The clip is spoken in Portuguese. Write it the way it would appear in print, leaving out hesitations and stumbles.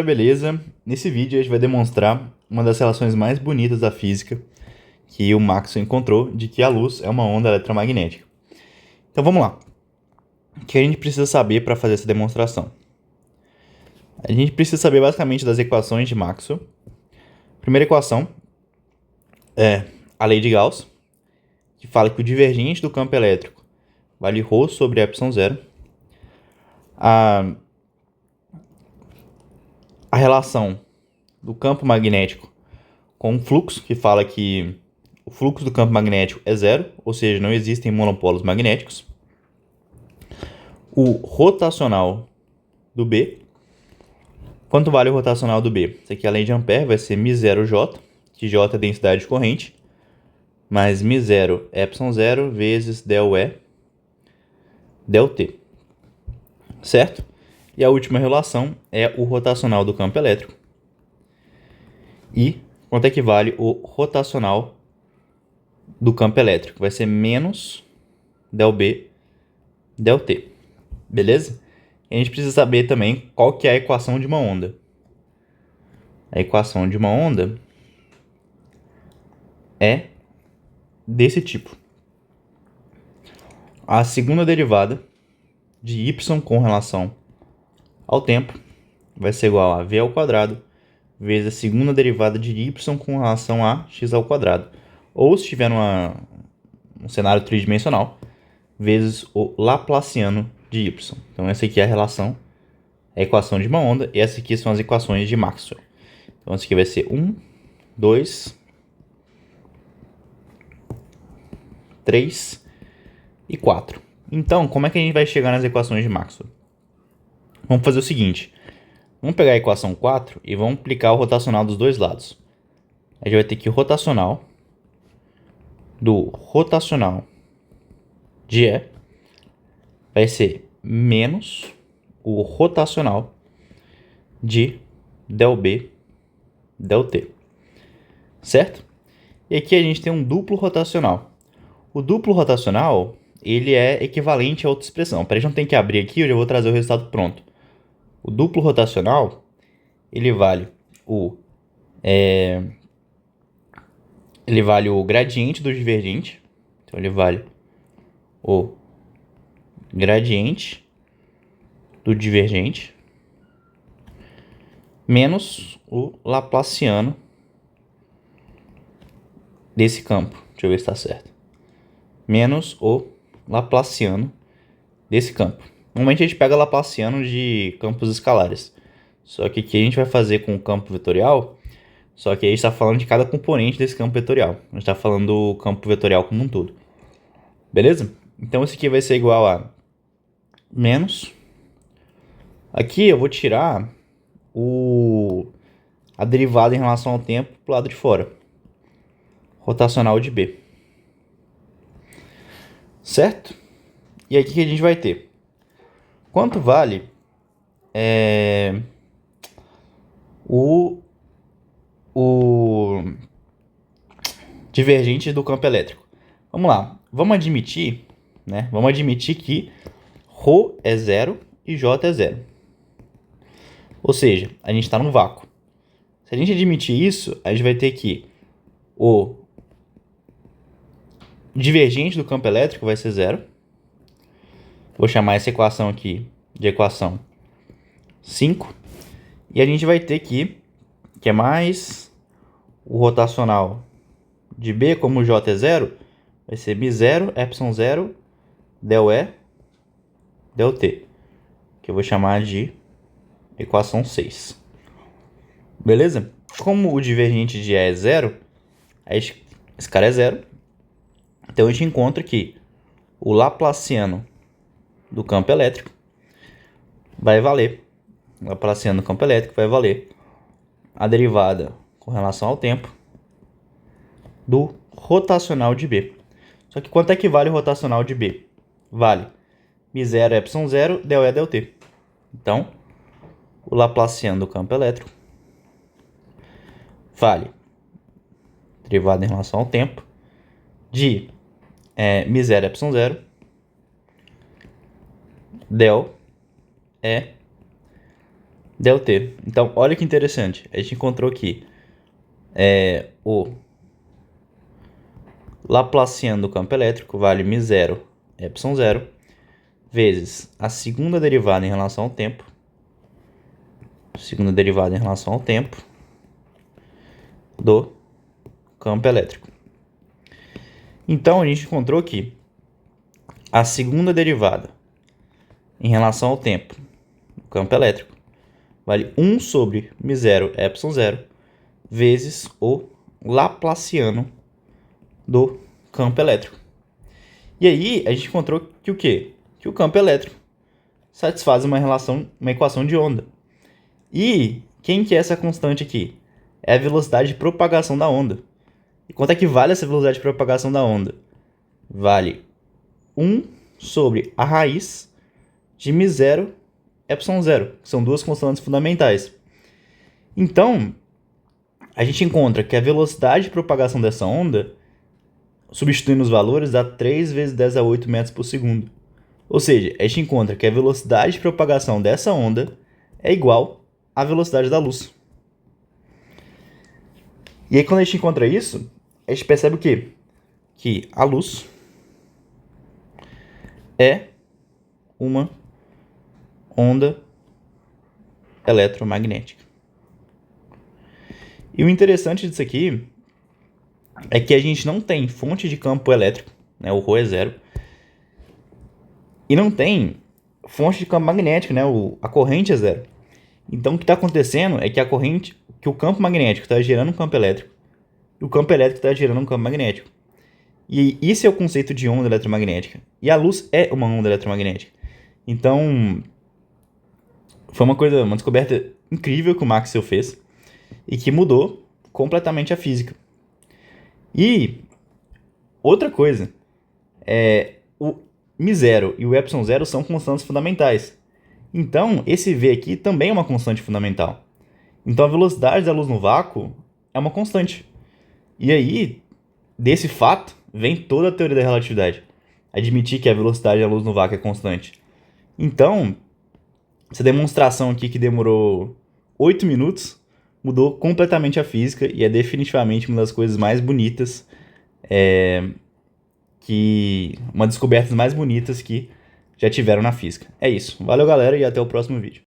Beleza? Nesse vídeo a gente vai demonstrar uma das relações mais bonitas da física que o Maxwell encontrou de que a luz é uma onda eletromagnética. Então vamos lá. O que a gente precisa saber para fazer essa demonstração? A gente precisa saber basicamente das equações de Maxwell. A primeira equação é a lei de Gauss, que fala que o divergente do campo elétrico vale ρ sobre epsilon zero. A relação do campo magnético com o fluxo, que fala que o fluxo do campo magnético é zero, ou seja, não existem monopolos magnéticos. O rotacional do B. Quanto vale o rotacional do B? Isso aqui, além de Ampère, vai ser μ0J, que J é a densidade de corrente, mais μ0 epsilon zero vezes del E, del T. Certo? E a última relação é o rotacional do campo elétrico. E quanto é que vale o rotacional do campo elétrico? Vai ser menos del B, del T. Beleza? E a gente precisa saber também qual que é a equação de uma onda. A equação de uma onda é desse tipo. A segunda derivada de y com relação ao tempo vai ser igual a v ao quadrado vezes a segunda derivada de y com relação a x ao quadrado. Ou se tiver um cenário tridimensional, vezes o Laplaciano de y. Então essa aqui é a relação, a equação de uma onda, e essas aqui são as equações de Maxwell. Então essa aqui vai ser 1, 2, 3 e 4. Então, como é que a gente vai chegar nas equações de Maxwell? Vamos fazer o seguinte. Vamos pegar a equação 4 e vamos aplicar o rotacional dos dois lados. A gente vai ter que o rotacional do rotacional de E vai ser menos o rotacional de del B, del T. Certo? E aqui a gente tem um duplo rotacional. O duplo rotacional, ele é equivalente a outra expressão. Para a gente não ter que abrir aqui, eu já vou trazer o resultado pronto. O duplo rotacional, ele vale o gradiente do divergente. Então, ele vale o gradiente do divergente menos o Laplaciano desse campo. Deixa eu ver se está certo. Menos o Laplaciano desse campo. Normalmente a gente pega Laplaciano de campos escalares. Só que aqui a gente vai fazer com o campo vetorial. Só que aí a gente está falando de cada componente desse campo vetorial. A gente está falando do campo vetorial como um todo. Beleza? Então isso aqui vai ser igual a menos. Aqui eu vou tirar a derivada em relação ao tempo para o lado de fora. Rotacional de B. Certo? E aqui que a gente vai ter. Quanto vale o divergente do campo elétrico? Vamos lá. Vamos admitir que ρ é zero e J é zero. Ou seja, a gente está no vácuo. Se a gente admitir isso, a gente vai ter que o divergente do campo elétrico vai ser zero. Vou chamar essa equação aqui de equação 5. E a gente vai ter que é mais o rotacional de B, como o J é zero, vai ser μ0, epsilon zero, del E, del T. Que eu vou chamar de equação 6. Beleza? Como o divergente de E é zero, esse cara é zero. Então a gente encontra que o Laplaciano do campo elétrico vai valer. O Laplaciano do campo elétrico vai valer a derivada com relação ao tempo do rotacional de B. Só que quanto é que vale o rotacional de B? Vale μ0 epsilon zero del E del T. Então, o Laplaciano do campo elétrico vale derivada em relação ao tempo de μ0 epsilon zero del E ΔT. Então, olha que interessante. A gente encontrou aqui o Laplaciano do campo elétrico vale μ0, ε0, vezes a segunda derivada em relação ao tempo. Segunda derivada em relação ao tempo do campo elétrico. Então, a gente encontrou que a segunda derivada em relação ao tempo do campo elétrico vale 1 sobre μ0, ε0, vezes o Laplaciano do campo elétrico. E aí, a gente encontrou que o quê? Que o campo elétrico satisfaz uma equação de onda. E quem que é essa constante aqui? É a velocidade de propagação da onda. E quanto é que vale essa velocidade de propagação da onda? Vale 1 sobre a raiz de μ0, ε0, que são duas constantes fundamentais. Então, a gente encontra que a velocidade de propagação dessa onda, substituindo os valores, dá 3 vezes 10 a 8 metros por segundo. Ou seja, a gente encontra que a velocidade de propagação dessa onda é igual à velocidade da luz. E aí, quando a gente encontra isso, a gente percebe o quê? Que a luz é uma onda eletromagnética. E o interessante disso aqui é que a gente não tem fonte de campo elétrico, né, o ρ é zero, e não tem fonte de campo magnético, né, a corrente é zero. Então, o que está acontecendo é que que o campo magnético está gerando um campo elétrico, e o campo elétrico está gerando um campo magnético. E isso é o conceito de onda eletromagnética. E a luz é uma onda eletromagnética. Então, foi uma descoberta incrível que o Maxwell fez e que mudou completamente a física. E outra coisa, o μ0 e o ε0 são constantes fundamentais. Então, esse V aqui também é uma constante fundamental. Então, a velocidade da luz no vácuo é uma constante. E aí, desse fato, vem toda a teoria da relatividade. Admitir que a velocidade da luz no vácuo é constante. Então, essa demonstração aqui que demorou 8 minutos mudou completamente a física e é definitivamente uma das coisas mais bonitas, uma das descobertas mais bonitas que já tiveram na física. É isso. Valeu, galera, e até o próximo vídeo.